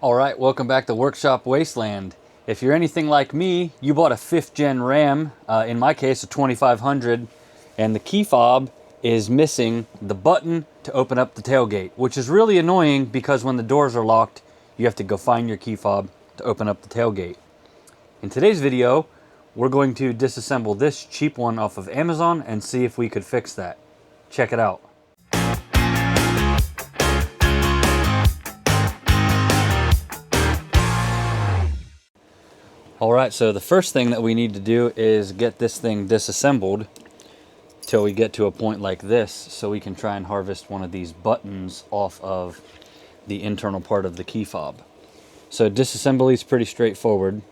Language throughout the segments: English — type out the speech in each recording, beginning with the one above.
Alright, welcome back to Workshop Wasteland. If you're anything like me, you bought a 5th gen RAM, in my case a 2500, and the key fob is missing the button to open up the tailgate, which is really annoying because when the doors are locked, you have to go find your key fob to open up the tailgate. In today's video, we're going to disassemble this cheap one off of Amazon and see if we could fix that. Check it out. Alright, so the first thing that we need to do is get this thing disassembled till we get to a point like this so we can try and harvest one of these buttons off of the internal part of the key fob. So disassembly is pretty straightforward.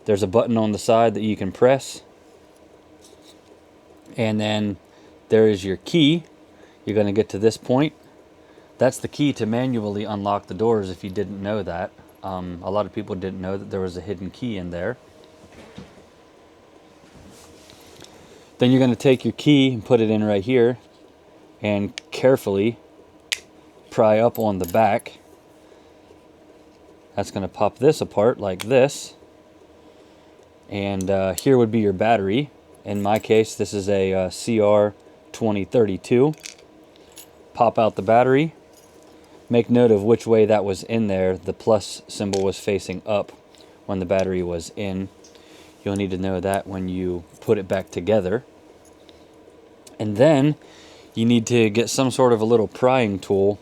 There's a button on the side that you can press, and then there is your key. You're going to get to this point. That's the key to manually unlock the doors if you didn't know that. A lot of people didn't know that there was a hidden key in there. Then you're going to take your key and put it in right here and carefully pry up on the back. That's going to pop this apart like this. And here would be your battery. In my case, this is a CR2032. Pop out the battery. Make note of which way that was in there. The plus symbol was facing up when the battery was in. You'll need to know that when you put it back together. And then you need to get some sort of a little prying tool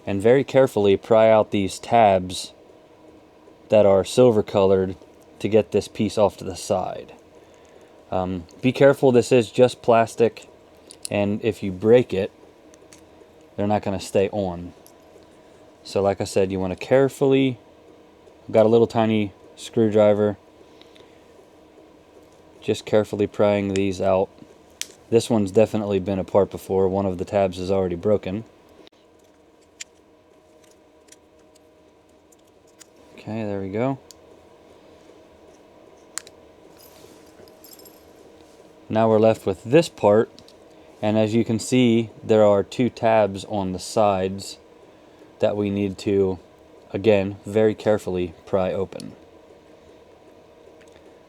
and very carefully pry out these tabs that are silver colored to get this piece off to the side. Be careful, this is just plastic, and if you break it, they're not going to stay on. So like I said, you want to carefully, got a little tiny screwdriver, just carefully prying these out. This one's definitely been apart before. One of the tabs is already broken. Okay, there we go. Now we're left with this part, and as you can see, there are 2 tabs on the sides that we need to, again, very carefully pry open.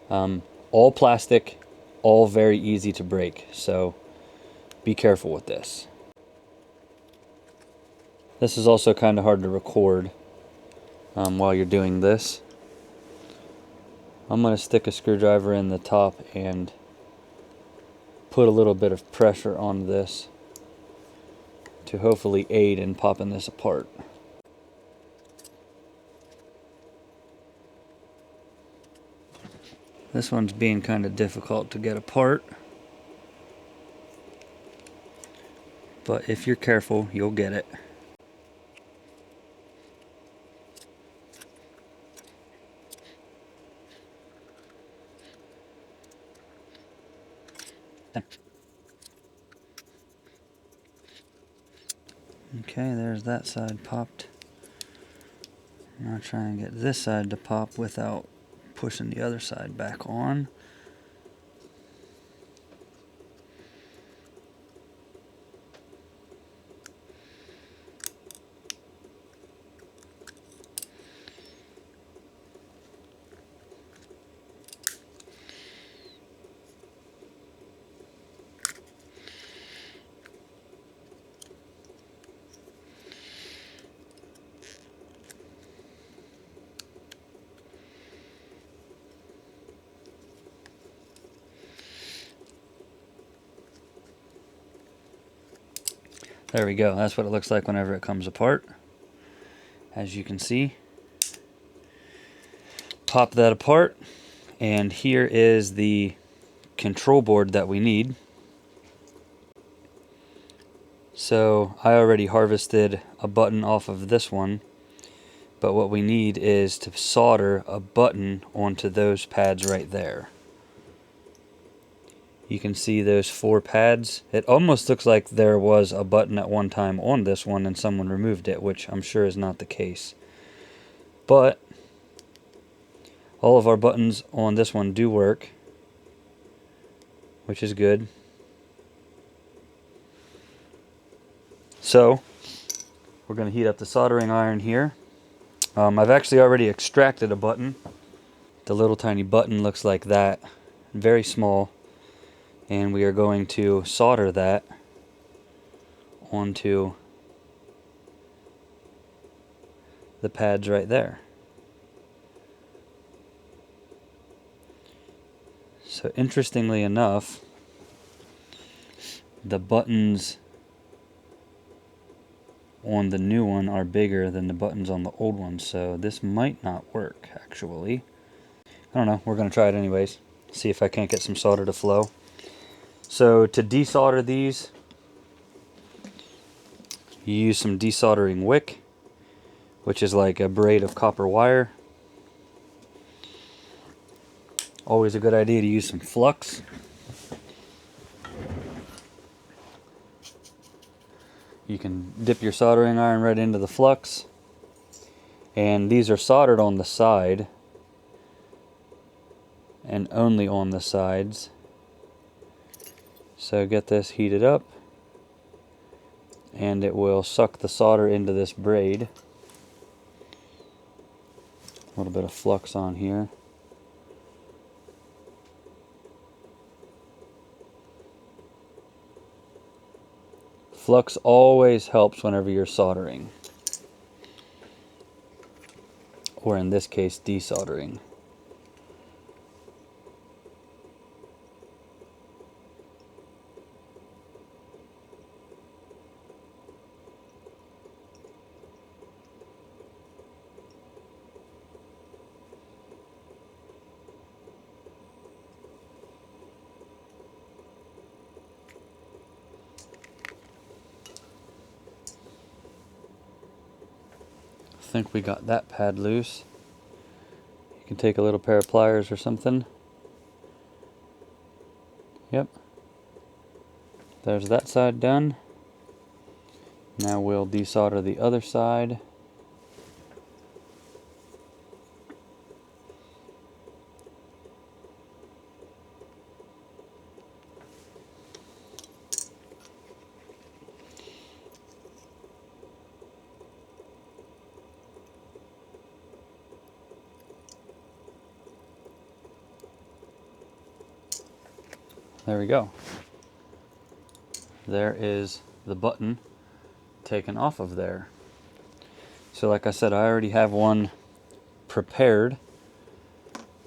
All plastic, all very easy to break, so be careful with this. This is also kind of hard to record while you're doing this. I'm going to stick a screwdriver in the top and put a little bit of pressure on this to hopefully aid in popping this apart. This one's being kind of difficult to get apart, but if you're careful, you'll get it. Okay, there's that side popped. I'm going to try and get this side to pop without pushing the other side back on. There we go. That's what it looks like whenever it comes apart. As you can see, pop that apart, and here is the control board that we need. So I already harvested a button off of this one, but what we need is to solder a button onto those pads right there. You can see those 4 pads. It almost looks like there was a button at one time on this one and someone removed it, which I'm sure is not the case. But all of our buttons on this one do work, which is good. So we're going to heat up the soldering iron here. I've actually already extracted a button. The little tiny button looks like that, very small, and we are going to solder that onto the pads right there. So interestingly enough, the buttons on the new one are bigger than the buttons on the old one, so this might not work actually. I don't know, we're going to try it anyways, see if I can't get some solder to flow. So to desolder these, you use some desoldering wick, which is like a braid of copper wire. Always a good idea to use some flux. You can dip your soldering iron right into the flux, and these are soldered on the side and only on the sides. So get this heated up and it will suck the solder into this braid. A little bit of flux on here. Flux always helps whenever you're soldering, or in this case desoldering. I think we got that pad loose. You can take a little pair of pliers or something. Yep. There's that side done. Now we'll desolder the other side. There we go. There is the button taken off of there. So like I said, I already have one prepared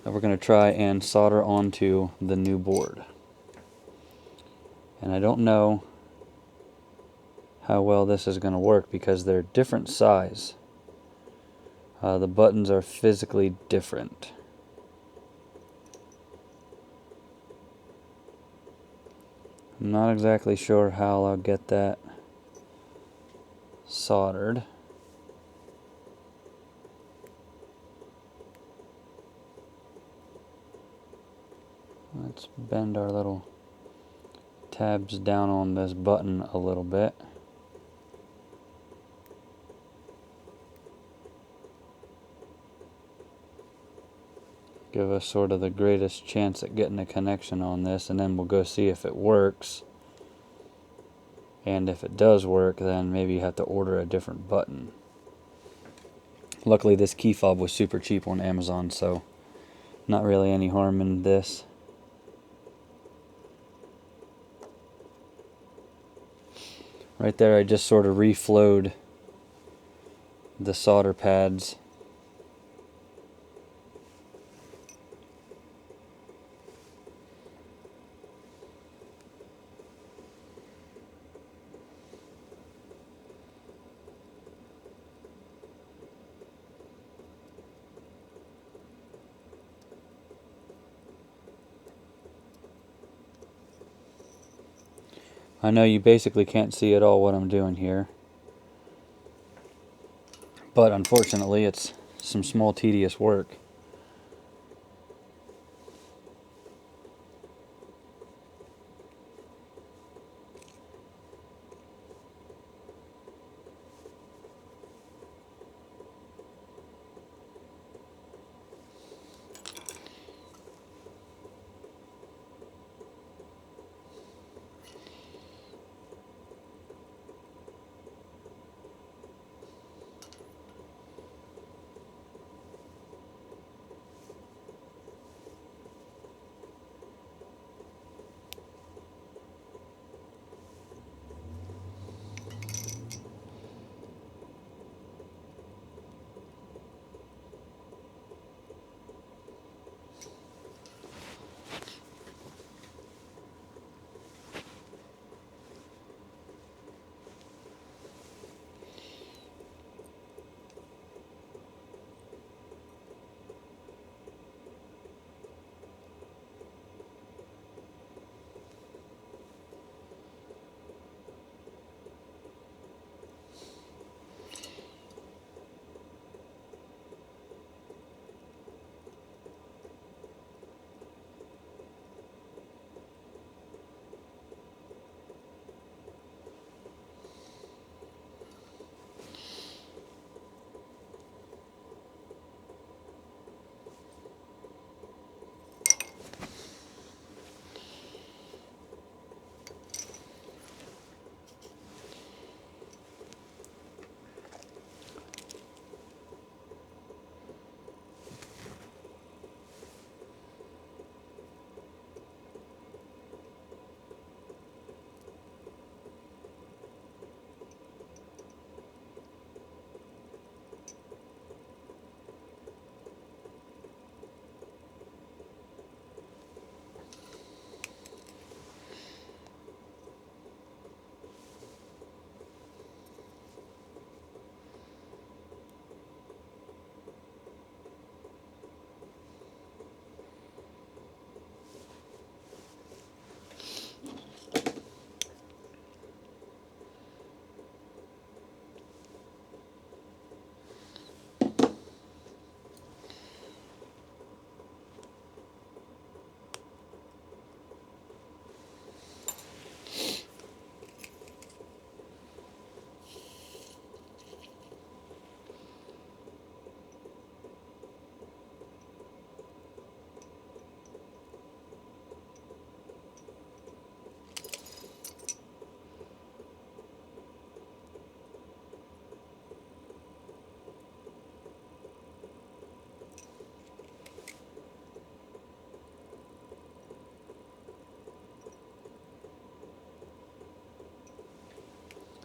that we're going to try and solder onto the new board. And I don't know how well this is going to work because they're different size. The buttons are physically different. I'm not exactly sure how I'll get that soldered. Let's bend our little tabs down on this button a little bit. Give us sort of the greatest chance at getting a connection on this, and then we'll go see if it works. And if it does work, then maybe you have to order a different button. Luckily this key fob was super cheap on Amazon, so not really any harm in this. Right there I just sort of reflowed the solder pads. I know you basically can't see at all what I'm doing here, but unfortunately it's some small tedious work.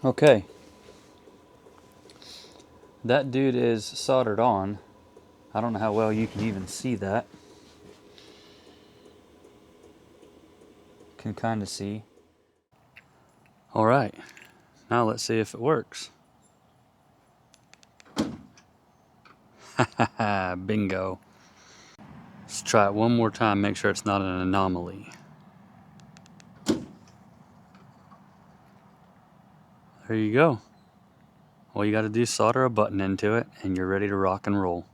Okay, that dude is soldered on. I don't know how well you can even see that. Can kind of see. All right, now let's see if it works. Haha, bingo. Let's try it one more time, make sure it's not an anomaly. There you go. All you got to do is solder a button into it and you're ready to rock and roll.